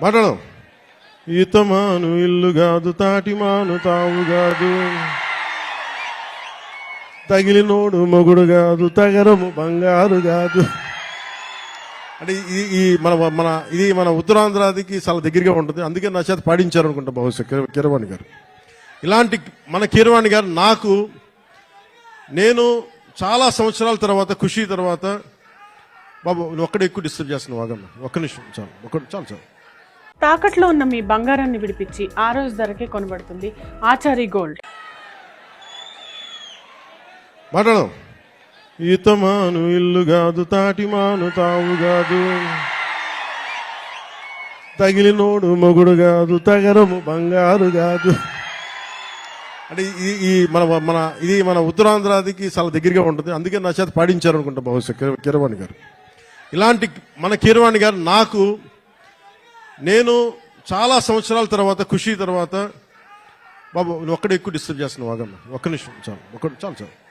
మాట్లాడడం. ఈతమాను ఇల్లు కాదు, తాటిమాను తావు కాదు, తగిలినోడు మొగుడు కాదు, తగరము బంగారు కాదు. అంటే ఈ మన మన ఇది మన ఉత్తరాంధ్రాదికి చాలా దగ్గరగా ఉంటుంది. అందుకే నా చేత పాడించారు అనుకుంటా బహుశా కీరవాణి గారు. ఇలాంటి మన కీరవాణి గారు నేను చాలా సంవత్సరాల తర్వాత, ఖుషి తర్వాత, బాబు నువ్వు ఒక్కడే ఎక్కువ డిస్టర్బ్ చేస్తున్నావు, వాగమ్మా ఒక్క నిమిషం చాలు, చాలు. తాకట్లో ఉన్న మీ బంగారాన్ని విడిపించి ఆ రోజు ధరకే కొనబడుతుంది ఆచారి గోల్డ్. మాట్లాడడం. ఈతమాను ఇల్లు కాదు, తాటిమాను తావు కాదు, తగిలినోడు మొగుడు కాదు, తగరము బంగారు కాదు. అంటే ఈ మన ఉత్తరాంధ్రాదికి చాలా దగ్గరగా ఉంటుంది. అందుకే నా చేత పాడించారు అనుకుంటా బహుశా కీరవాణి గారు. ఇలాంటి మన కీరవాణి గారు నేను చాలా సంవత్సరాల తర్వాత, ఖుషి తర్వాత, బాబు నువ్వు ఒక్కడే ఎక్కువ డిస్టర్బ్ చేస్తున్నావు, వాగమ్మా ఒక్క నిమిషం చాలు, చాలు.